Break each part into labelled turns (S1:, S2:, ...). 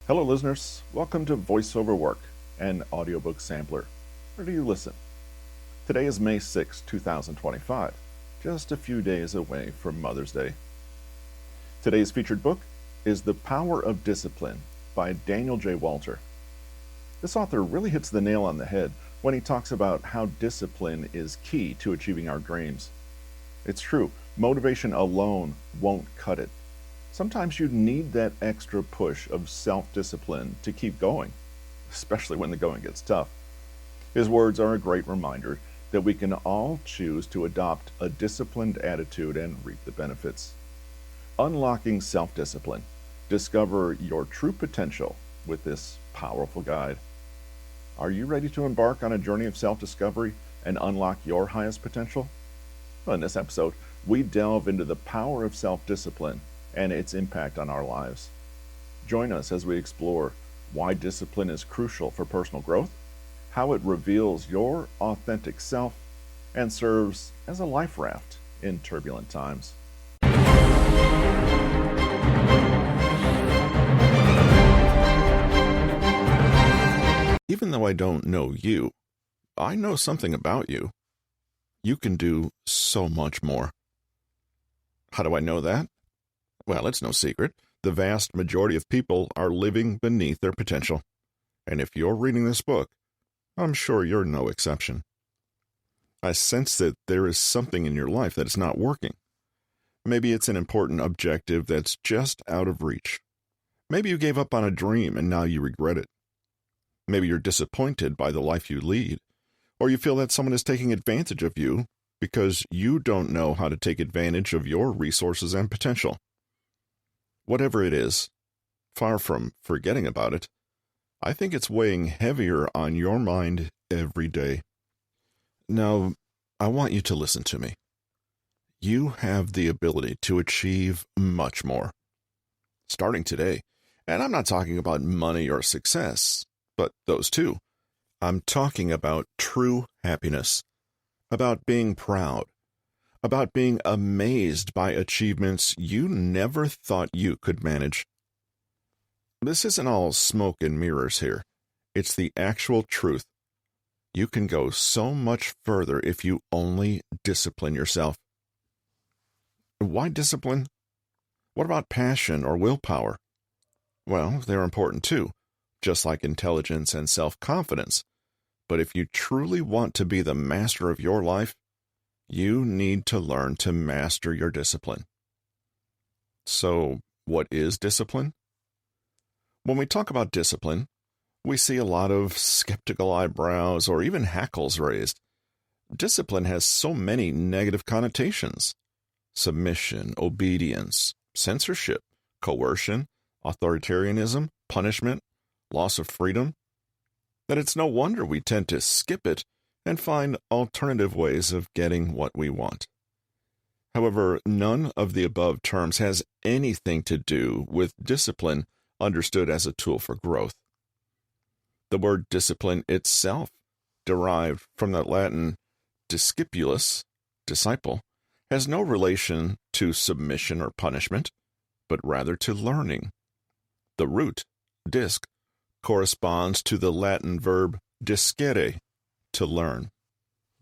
S1: Hello, listeners. Welcome to Voiceover Work, an audiobook sampler. Where do you listen? Today is May 6, 2025, just a few days away from Mother's Day. Today's featured book is The Power of Discipline by Daniel J. Walter. This author really hits the nail on the head when he talks about how discipline is key to achieving our dreams. It's true, motivation alone won't cut it. Sometimes you need that extra push of self-discipline to keep going, especially when the going gets tough. His words are a great reminder that we can all choose to adopt a disciplined attitude and reap the benefits. Unlocking self-discipline. Discover your true potential with this powerful guide. Are you ready to embark on a journey of self-discovery and unlock your highest potential? Well, in this episode, we delve into the power of self-discipline and its impact on our lives. Join us as we explore why discipline is crucial for personal growth, how it reveals your authentic self, and serves as a life raft in turbulent times. Even though I don't know you, I know something about you. You can do so much more. How do I know that? Well, it's no secret. The vast majority of people are living beneath their potential. And if you're reading this book, I'm sure you're no exception. I sense that there is something in your life that is not working. Maybe it's an important objective that's just out of reach. Maybe you gave up on a dream and now you regret it. Maybe you're disappointed by the life you lead, or you feel that someone is taking advantage of you because you don't know how to take advantage of your resources and potential. Whatever it is, far from forgetting about it, I think it's weighing heavier on your mind every day. Now, I want you to listen to me. You have the ability to achieve much more. Starting today, and I'm not talking about money or success, but those too. I'm talking about true happiness, about being proud, about being amazed by achievements you never thought you could manage. This isn't all smoke and mirrors here. It's the actual truth. You can go so much further if you only discipline yourself. Why discipline? What about passion or willpower? Well, they're important too, just like intelligence and self-confidence. But if you truly want to be the master of your life, you need to learn to master your discipline. So, what is discipline? When we talk about discipline, we see a lot of skeptical eyebrows or even hackles raised. Discipline has so many negative connotations: submission, obedience, censorship, coercion, authoritarianism, punishment, loss of freedom, that it's no wonder we tend to skip it and find alternative ways of getting what we want. However, none of the above terms has anything to do with discipline understood as a tool for growth. The word discipline itself, derived from the Latin discipulus, disciple, has no relation to submission or punishment, but rather to learning. The root, disc, corresponds to the Latin verb discere, to learn.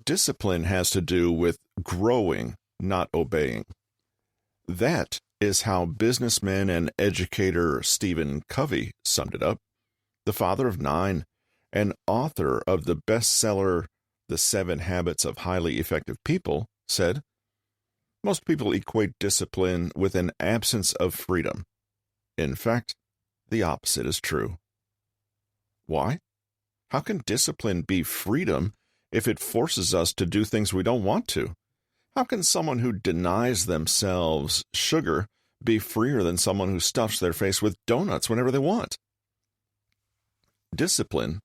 S1: Discipline has to do with growing, not obeying. That is how businessman and educator Stephen Covey summed it up. The father of 9 and author of the bestseller The 7 Habits of Highly Effective People said, "Most people equate discipline with an absence of freedom. In fact, the opposite is true." Why? How can discipline be freedom if it forces us to do things we don't want to? How can someone who denies themselves sugar be freer than someone who stuffs their face with donuts whenever they want? Discipline,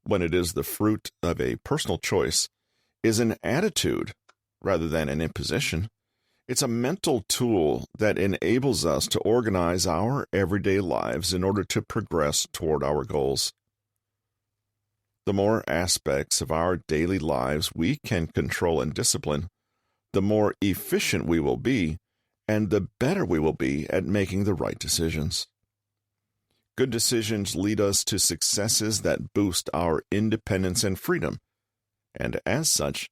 S1: when it is the fruit of a personal choice, is an attitude rather than an imposition. It's a mental tool that enables us to organize our everyday lives in order to progress toward our goals. The more aspects of our daily lives we can control and discipline, the more efficient we will be, and the better we will be at making the right decisions. Good decisions lead us to successes that boost our independence and freedom, and as such,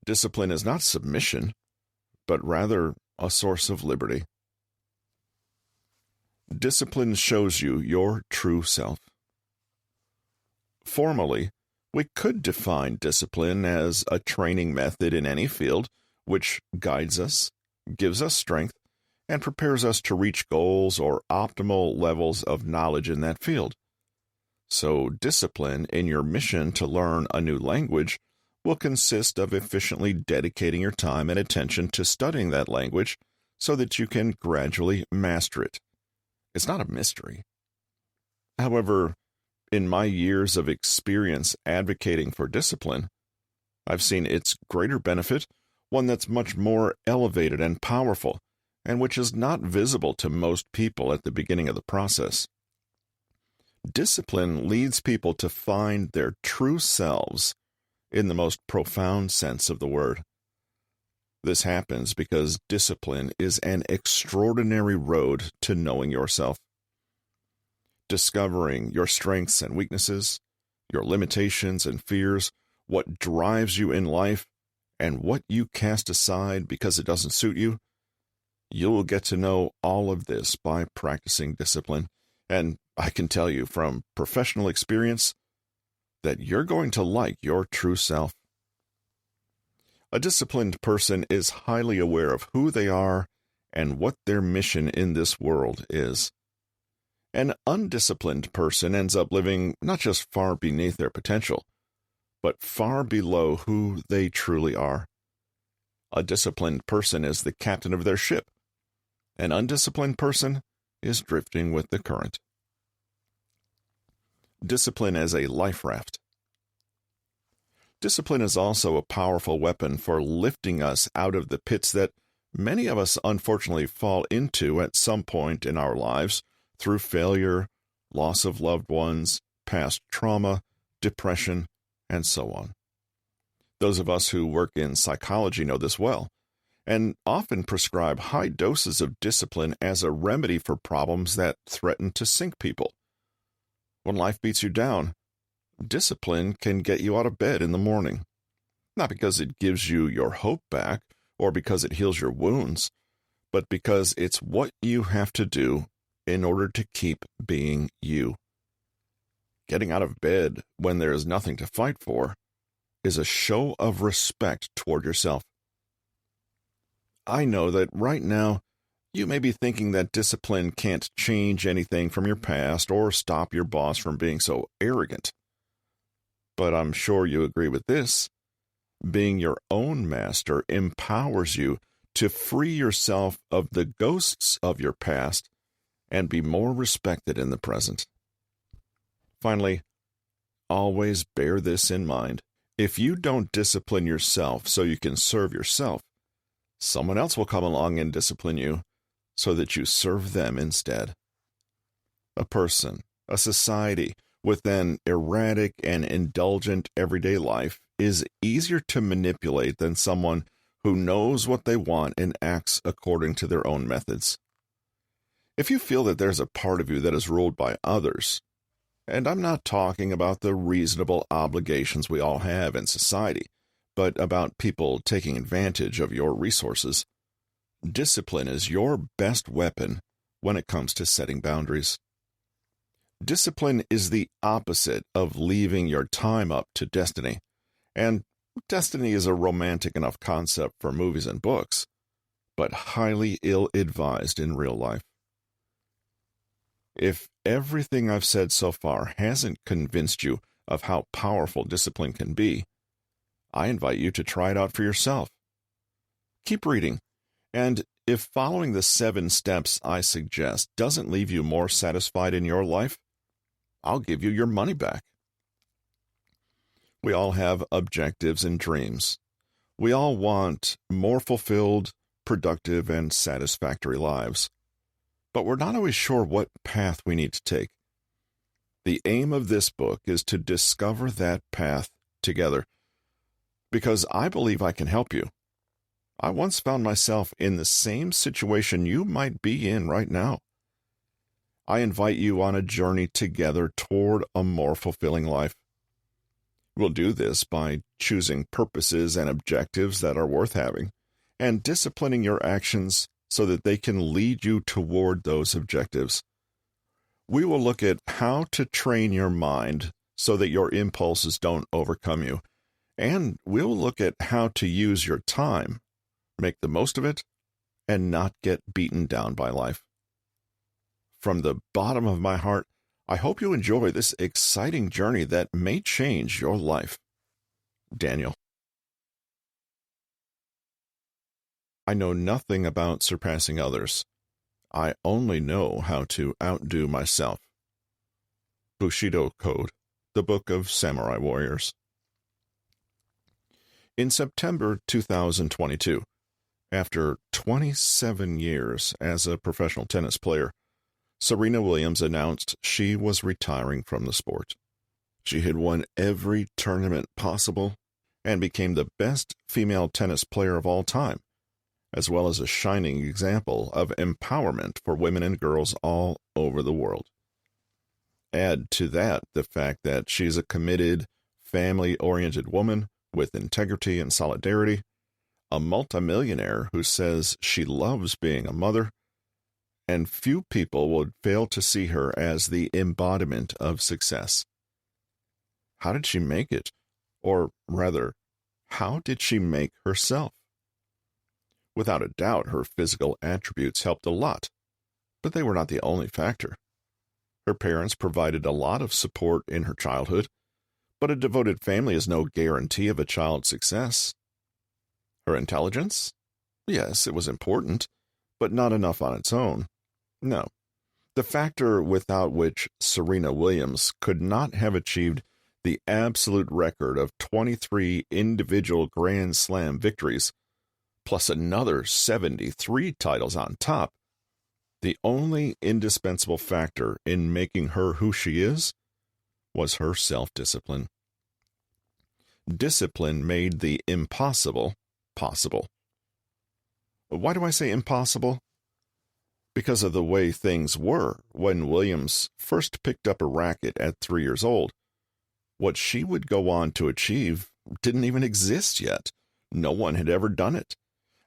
S1: discipline is not submission, but rather a source of liberty. Discipline shows you your true self. Formally, we could define discipline as a training method in any field which guides us, gives us strength, and prepares us to reach goals or optimal levels of knowledge in that field. So, discipline in your mission to learn a new language will consist of efficiently dedicating your time and attention to studying that language so that you can gradually master it. It's not a mystery. However, in my years of experience advocating for discipline, I've seen its greater benefit, one that's much more elevated and powerful, and which is not visible to most people at the beginning of the process. Discipline leads people to find their true selves in the most profound sense of the word. This happens because discipline is an extraordinary road to knowing yourself. Discovering your strengths and weaknesses, your limitations and fears, what drives you in life, and what you cast aside because it doesn't suit you, you'll get to know all of this by practicing discipline. And I can tell you from professional experience that you're going to like your true self. A disciplined person is highly aware of who they are and what their mission in this world is. An undisciplined person ends up living not just far beneath their potential, but far below who they truly are. A disciplined person is the captain of their ship. An undisciplined person is drifting with the current. Discipline as a life raft. Discipline is also a powerful weapon for lifting us out of the pits that many of us unfortunately fall into at some point in our lives through failure, loss of loved ones, past trauma, depression, and so on. Those of us who work in psychology know this well, and often prescribe high doses of discipline as a remedy for problems that threaten to sink people. When life beats you down, discipline can get you out of bed in the morning. Not because it gives you your hope back or because it heals your wounds, but because it's what you have to do in order to keep being you. Getting out of bed when there is nothing to fight for is a show of respect toward yourself. I know that right now you may be thinking that discipline can't change anything from your past or stop your boss from being so arrogant. But I'm sure you agree with this. Being your own master empowers you to free yourself of the ghosts of your past and be more respected in the present. Finally, always bear this in mind. If you don't discipline yourself so you can serve yourself, someone else will come along and discipline you so that you serve them instead. A person, a society with an erratic and indulgent everyday life is easier to manipulate than someone who knows what they want and acts according to their own methods. If you feel that there's a part of you that is ruled by others, and I'm not talking about the reasonable obligations we all have in society, but about people taking advantage of your resources, discipline is your best weapon when it comes to setting boundaries. Discipline is the opposite of leaving your time up to destiny, and destiny is a romantic enough concept for movies and books, but highly ill-advised in real life. If everything I've said so far hasn't convinced you of how powerful discipline can be, I invite you to try it out for yourself. Keep reading, and if following the 7 steps I suggest doesn't leave you more satisfied in your life, I'll give you your money back. We all have objectives and dreams. We all want more fulfilled, productive, and satisfactory lives. But we're not always sure what path we need to take. The aim of this book is to discover that path together, because I believe I can help you. I once found myself in the same situation you might be in right now. I invite you on a journey together toward a more fulfilling life. We'll do this by choosing purposes and objectives that are worth having, and disciplining your actions so that they can lead you toward those objectives. We will look at how to train your mind so that your impulses don't overcome you, and we'll look at how to use your time, make the most of it, and not get beaten down by life. From the bottom of my heart, I hope you enjoy this exciting journey that may change your life. Daniel. I know nothing about surpassing others. I only know how to outdo myself. Bushido Code, the Book of Samurai Warriors. In September 2022, after 27 years as a professional tennis player, Serena Williams announced she was retiring from the sport. She had won every tournament possible and became the best female tennis player of all time, as well as a shining example of empowerment for women and girls all over the world. Add to that the fact that she's a committed, family-oriented woman with integrity and solidarity, a multimillionaire who says she loves being a mother, and few people would fail to see her as the embodiment of success. How did she make it? Or rather, how did she make herself? Without a doubt, her physical attributes helped a lot, but they were not the only factor. Her parents provided a lot of support in her childhood, but a devoted family is no guarantee of a child's success. Her intelligence? Yes, it was important, but not enough on its own. No. The factor without which Serena Williams could not have achieved the absolute record of 23 individual Grand Slam victories, plus another 73 titles on top, the only indispensable factor in making her who she is was her self-discipline. Discipline made the impossible possible. Why do I say impossible? Because of the way things were when Williams first picked up a racket at 3 years old. What she would go on to achieve didn't even exist yet. No one had ever done it,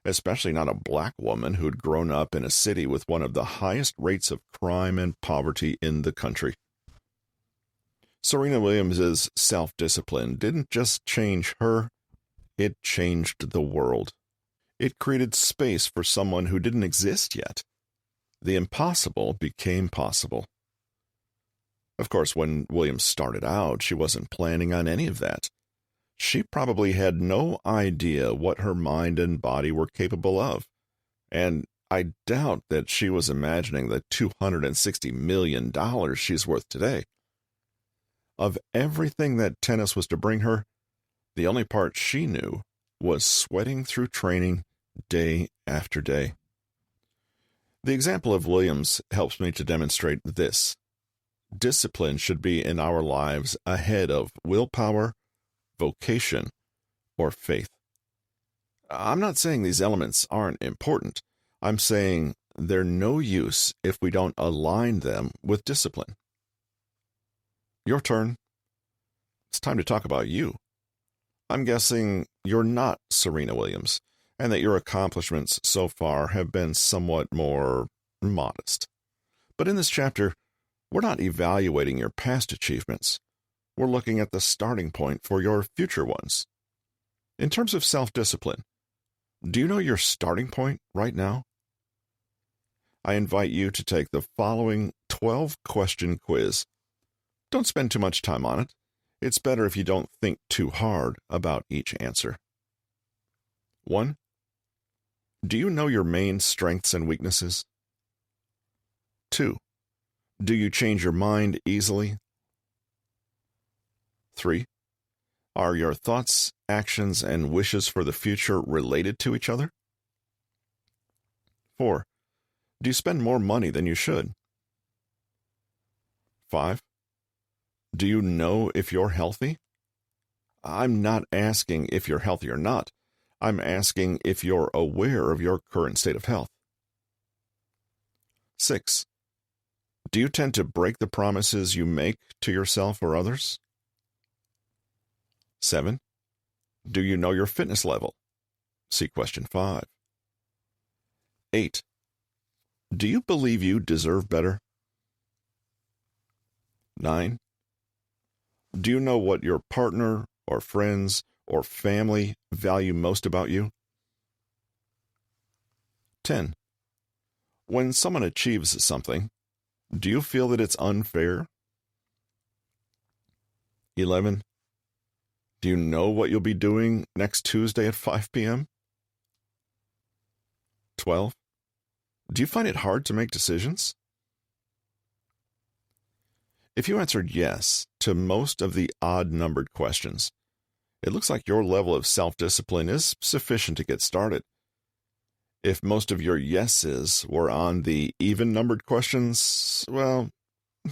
S1: especially not a black woman who'd grown up in a city with one of the highest rates of crime and poverty in the country. Serena Williams' self-discipline didn't just change her, it changed the world. It created space for someone who didn't exist yet. The impossible became possible. Of course, when Williams started out, she wasn't planning on any of that. She probably had no idea what her mind and body were capable of, and I doubt that she was imagining the $260 million she's worth today. Of everything that tennis was to bring her, the only part she knew was sweating through training day after day. The example of Williams helps me to demonstrate this. Discipline should be in our lives ahead of willpower, vocation, or faith. I'm not saying these elements aren't important. I'm saying they're no use if we don't align them with discipline. Your turn. It's time to talk about you. I'm guessing you're not Serena Williams, and that your accomplishments so far have been somewhat more modest. But in this chapter, we're not evaluating your past achievements. We're looking at the starting point for your future ones. In terms of self-discipline, do you know your starting point right now? I invite you to take the following 12-question quiz. Don't spend too much time on it. It's better if you don't think too hard about each answer. 1. Do you know your main strengths and weaknesses? 2. Do you change your mind easily? 3. Are your thoughts, actions, and wishes for the future related to each other? 4. Do you spend more money than you should? 5. Do you know if you're healthy? I'm not asking if you're healthy or not. I'm asking if you're aware of your current state of health. 6. Do you tend to break the promises you make to yourself or others? 7. Do you know your fitness level? See question 5. 8. Do you believe you deserve better? 9. Do you know what your partner or friends or family value most about you? 10. When someone achieves something, do you feel that it's unfair? 11. Do you know what you'll be doing next Tuesday at 5 p.m.? 12. Do you find it hard to make decisions? If you answered yes to most of the odd-numbered questions, it looks like your level of self-discipline is sufficient to get started. If most of your yeses were on the even-numbered questions, well,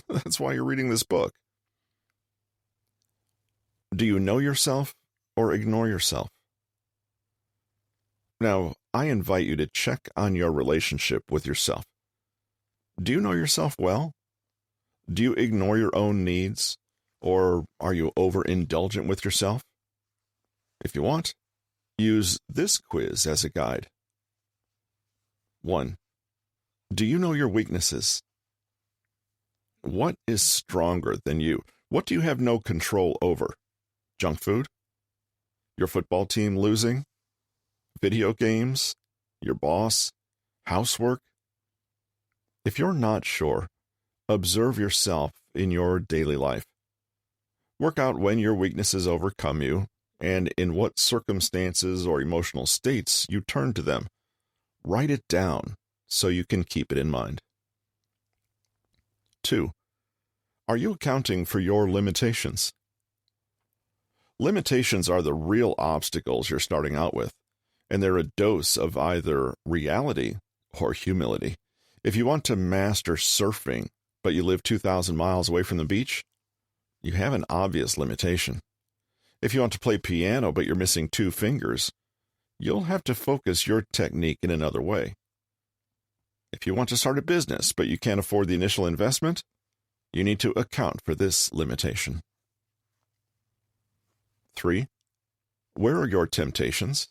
S1: that's why you're reading this book. Do you know yourself or ignore yourself? Now, I invite you to check on your relationship with yourself. Do you know yourself well? Do you ignore your own needs, or are you overindulgent with yourself? If you want, use this quiz as a guide. 1. Do you know your weaknesses? What is stronger than you? What do you have no control over? Junk food? Your football team losing? Video games? Your boss? Housework? If you're not sure, observe yourself in your daily life. Work out when your weaknesses overcome you and in what circumstances or emotional states you turn to them. Write it down so you can keep it in mind. 2. Are you accounting for your limitations? Limitations are the real obstacles you're starting out with, and they're a dose of either reality or humility. If you want to master surfing, but you live 2,000 miles away from the beach, you have an obvious limitation. If you want to play piano, but you're missing 2 fingers, you'll have to focus your technique in another way. If you want to start a business, but you can't afford the initial investment, you need to account for this limitation. 3. Where are your temptations?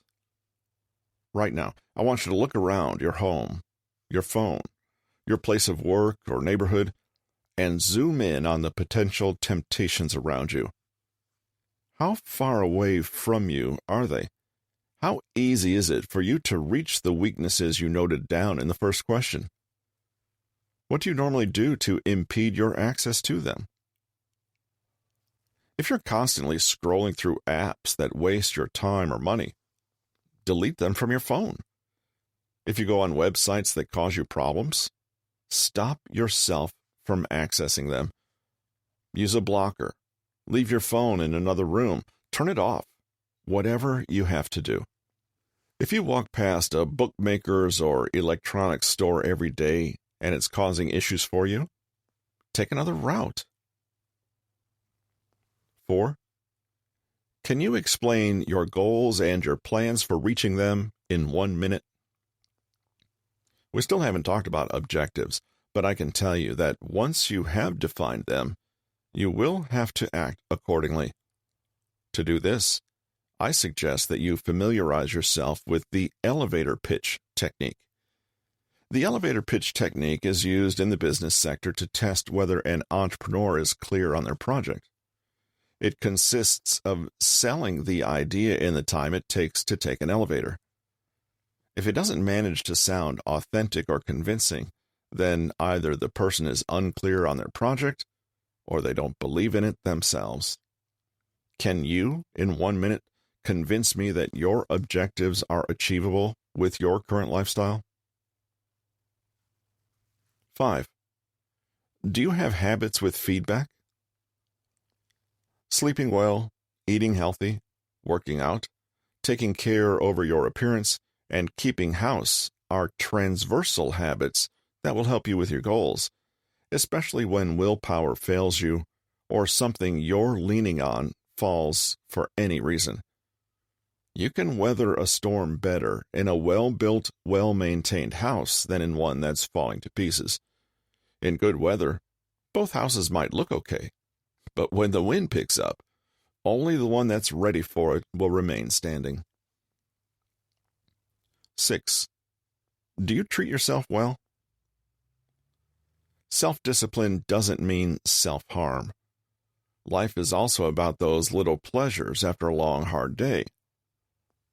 S1: Right now, I want you to look around your home, your phone, your place of work or neighborhood, and zoom in on the potential temptations around you. How far away from you are they? How easy is it for you to reach the weaknesses you noted down in the first question? What do you normally do to impede your access to them? If you're constantly scrolling through apps that waste your time or money, delete them from your phone. If you go on websites that cause you problems, stop yourself from accessing them. Use a blocker. Leave your phone in another room. Turn it off. Whatever you have to do. If you walk past a bookmaker's or electronics store every day and it's causing issues for you, take another route. 4. Can you explain your goals and your plans for reaching them in 1 minute? We still haven't talked about objectives, but I can tell you that once you have defined them, you will have to act accordingly. To do this, I suggest that you familiarize yourself with the elevator pitch technique. The elevator pitch technique is used in the business sector to test whether an entrepreneur is clear on their project. It consists of selling the idea in the time it takes to take an elevator. If it doesn't manage to sound authentic or convincing, then either the person is unclear on their project or they don't believe in it themselves. Can you, in 1 minute, convince me that your objectives are achievable with your current lifestyle? 5. Do you have habits with feedback? Sleeping well, eating healthy, working out, taking care over your appearance, and keeping house are transversal habits that will help you with your goals, especially when willpower fails you or something you're leaning on falls for any reason. You can weather a storm better in a well-built, well-maintained house than in one that's falling to pieces. In good weather, both houses might look okay, but when the wind picks up, only the one that's ready for it will remain standing. 6. Do you treat yourself well? Self-discipline doesn't mean self-harm. Life is also about those little pleasures after a long, hard day.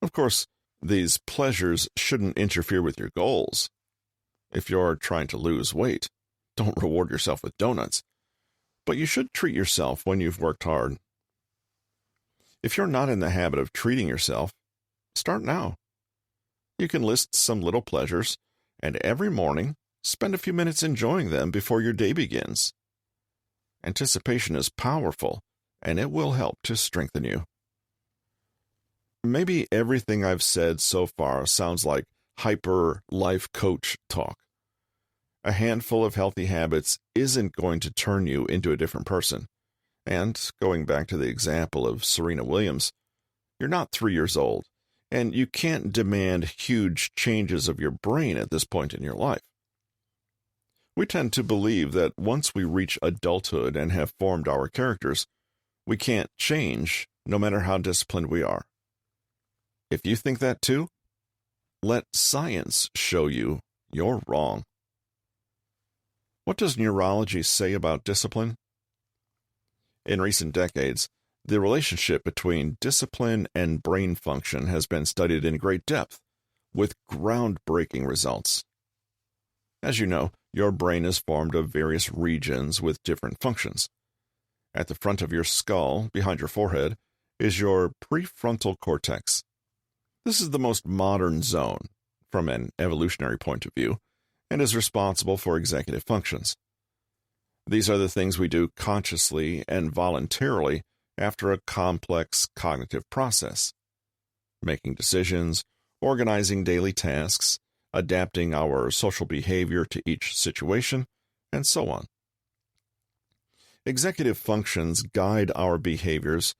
S1: Of course, these pleasures shouldn't interfere with your goals. If you're trying to lose weight, don't reward yourself with donuts. But you should treat yourself when you've worked hard. If you're not in the habit of treating yourself, start now. You can list some little pleasures, and every morning, spend a few minutes enjoying them before your day begins. Anticipation is powerful, and it will help to strengthen you. Maybe everything I've said so far sounds like hyper life coach talk. A handful of healthy habits isn't going to turn you into a different person. And going back to the example of Serena Williams, you're not 3 years old, and you can't demand huge changes of your brain at this point in your life. We tend to believe that once we reach adulthood and have formed our characters, we can't change no matter how disciplined we are. If you think that too, let science show you you're wrong. What does neurology say about discipline? In recent decades, the relationship between discipline and brain function has been studied in great depth, with groundbreaking results. As you know, your brain is formed of various regions with different functions. At the front of your skull, behind your forehead, is your prefrontal cortex. This is the most modern zone, from an evolutionary point of view, and is responsible for executive functions. These are the things we do consciously and voluntarily after a complex cognitive process. Making decisions, organizing daily tasks, adapting our social behavior to each situation, and so on. Executive functions guide our behaviors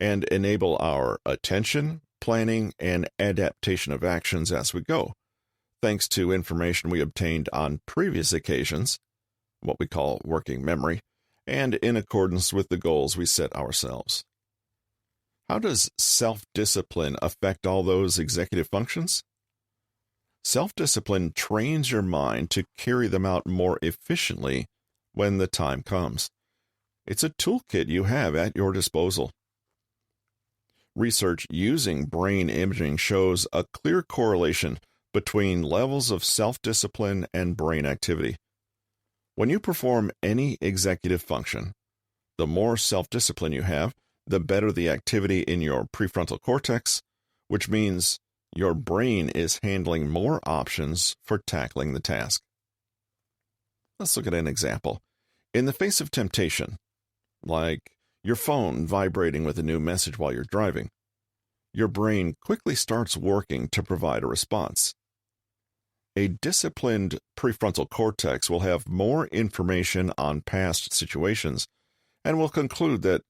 S1: and enable our attention, planning, and adaptation of actions as we go, thanks to information we obtained on previous occasions, what we call working memory, and in accordance with the goals we set ourselves. How does self-discipline affect all those executive functions? Self-discipline trains your mind to carry them out more efficiently when the time comes. It's a toolkit you have at your disposal. Research using brain imaging shows a clear correlation between levels of self-discipline and brain activity. When you perform any executive function, the more self-discipline you have, the better the activity in your prefrontal cortex, which means your brain is handling more options for tackling the task. Let's look at an example. In the face of temptation, like your phone vibrating with a new message while you're driving, your brain quickly starts working to provide a response. A disciplined prefrontal cortex will have more information on past situations and will conclude that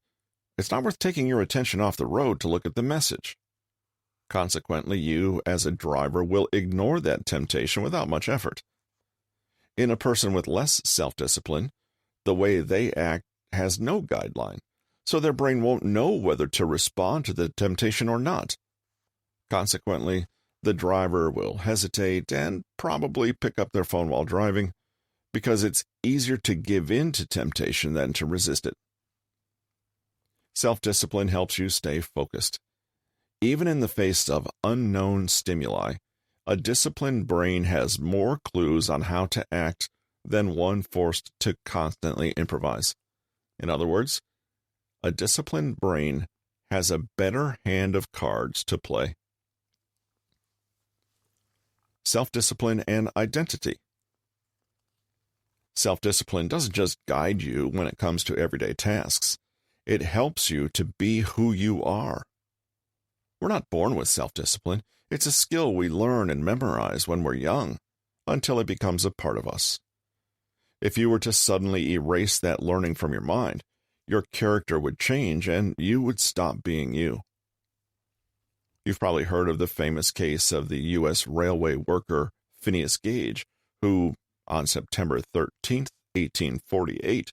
S1: it's not worth taking your attention off the road to look at the message. Consequently, you, as a driver, will ignore that temptation without much effort. In a person with less self-discipline, the way they act has no guideline, so their brain won't know whether to respond to the temptation or not. Consequently, the driver will hesitate and probably pick up their phone while driving, because it's easier to give in to temptation than to resist it. Self-discipline helps you stay focused. Even in the face of unknown stimuli, a disciplined brain has more clues on how to act than one forced to constantly improvise. In other words, a disciplined brain has a better hand of cards to play. Self-discipline and identity. Self-discipline doesn't just guide you when it comes to everyday tasks. It helps you to be who you are. We're not born with self-discipline. It's a skill we learn and memorize when we're young, until it becomes a part of us. If you were to suddenly erase that learning from your mind, your character would change and you would stop being you. You've probably heard of the famous case of the U.S. railway worker Phineas Gage, who, on September 13th, 1848,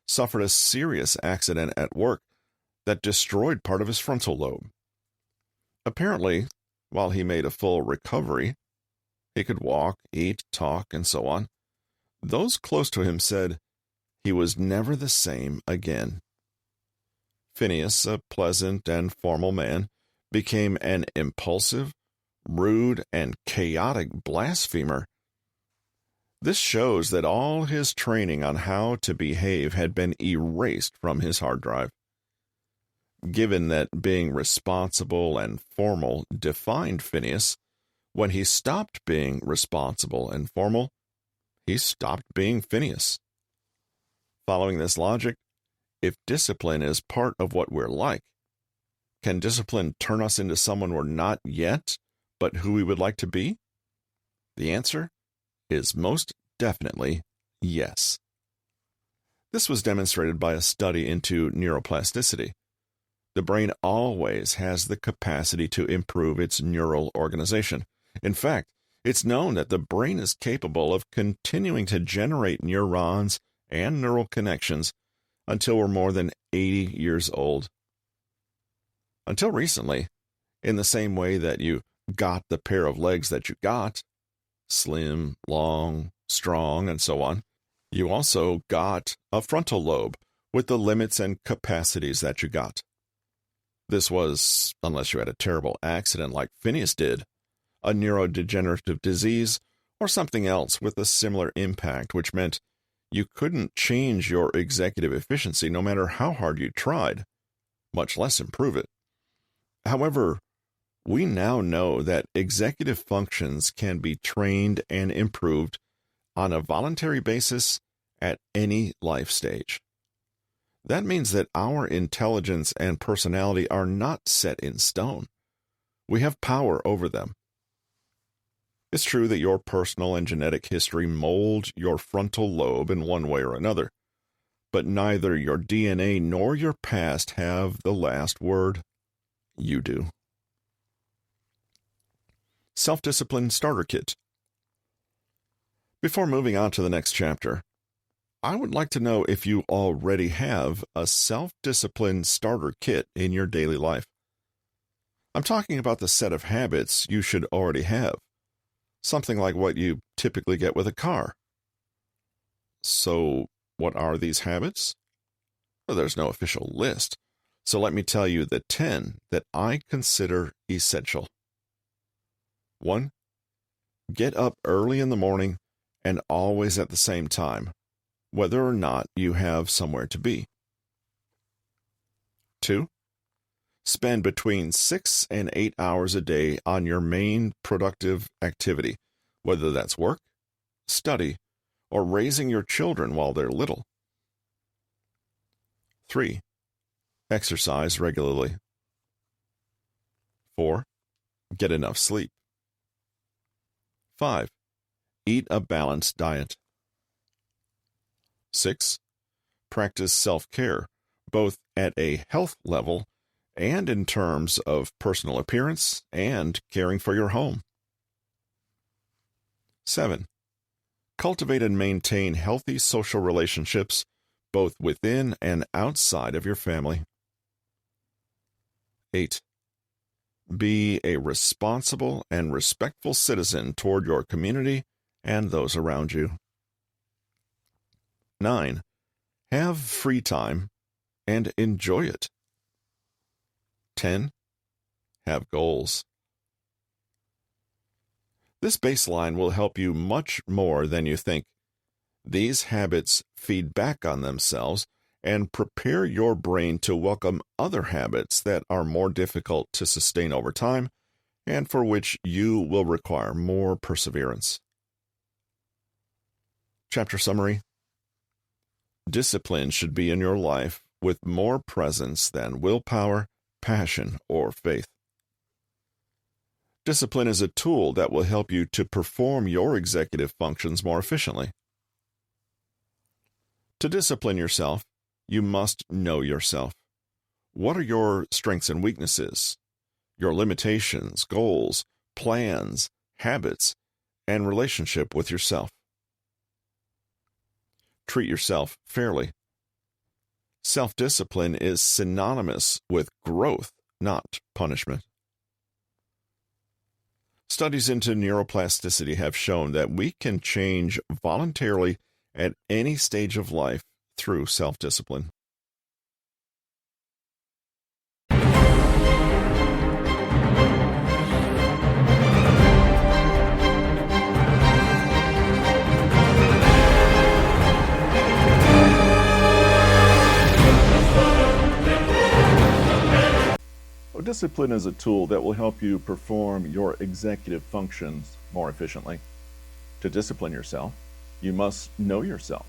S1: suffered a serious accident at work that destroyed part of his frontal lobe. Apparently, while he made a full recovery, he could walk, eat, talk, and so on. Those close to him said he was never the same again. Phineas, a pleasant and formal man, became an impulsive, rude, and chaotic blasphemer. This shows that all his training on how to behave had been erased from his hard drive. Given that being responsible and formal defined Phineas, when he stopped being responsible and formal, he stopped being Phineas. Following this logic, if discipline is part of what we're like, can discipline turn us into someone we're not yet, but who we would like to be? The answer is most definitely yes. This was demonstrated by a study into neuroplasticity. The brain always has the capacity to improve its neural organization. In fact, it's known that the brain is capable of continuing to generate neurons and neural connections until we're more than 80 years old. Until recently, in the same way that you got the pair of legs that you got, slim, long, strong, and so on, you also got a frontal lobe with the limits and capacities that you got. This was, unless you had a terrible accident like Phineas did, a neurodegenerative disease or something else with a similar impact, which meant you couldn't change your executive efficiency no matter how hard you tried, much less improve it. However, we now know that executive functions can be trained and improved on a voluntary basis at any life stage. That means that our intelligence and personality are not set in stone. We have power over them. It's true that your personal and genetic history mold your frontal lobe in one way or another, but neither your DNA nor your past have the last word. You do. Self-Discipline Starter Kit. Before moving on to the next chapter, I would like to know if you already have a self-discipline starter kit in your daily life. I'm talking about the set of habits you should already have, something like what you typically get with a car. So, what are these habits? Well, there's no official list, so let me tell you the 10 that I consider essential. 1. Get up early in the morning and always at the same time, whether or not you have somewhere to be. 2. Spend between 6 and 8 hours a day on your main productive activity, whether that's work, study, or raising your children while they're little. 3. Exercise regularly. 4. Get enough sleep. 5. Eat a balanced diet. 6. Practice self-care, both at a health level and in terms of personal appearance and caring for your home. 7. Cultivate and maintain healthy social relationships, both within and outside of your family. 8. Be a responsible and respectful citizen toward your community and those around you. 9. Have free time and enjoy it. 10. Have goals. This baseline will help you much more than you think. These habits feed back on themselves and prepare your brain to welcome other habits that are more difficult to sustain over time and for which you will require more perseverance. Chapter summary. Discipline should be in your life with more presence than willpower, passion, or faith. Discipline is a tool that will help you to perform your executive functions more efficiently. To discipline yourself, you must know yourself. What are your strengths and weaknesses, your limitations, goals, plans, habits, and relationship with yourself? treat yourself fairly. Self-discipline is synonymous with growth, not punishment. Studies into neuroplasticity have shown that we can change voluntarily at any stage of life through self-discipline. Discipline is a tool that will help you perform your executive functions more efficiently. To discipline yourself, you must know yourself.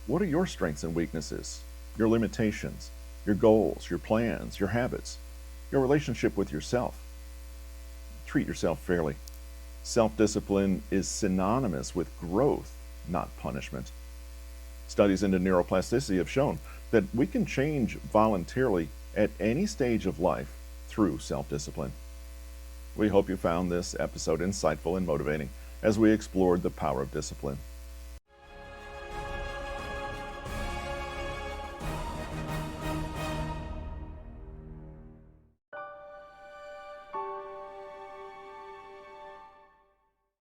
S1: What are your strengths and weaknesses, your limitations, your goals, your plans, your habits, your relationship with yourself? Treat yourself fairly. Self-discipline is synonymous with growth, not punishment. Studies into neuroplasticity have shown that we can change voluntarily at any stage of life through self-discipline. We hope you found this episode insightful and motivating as we explored the power of discipline.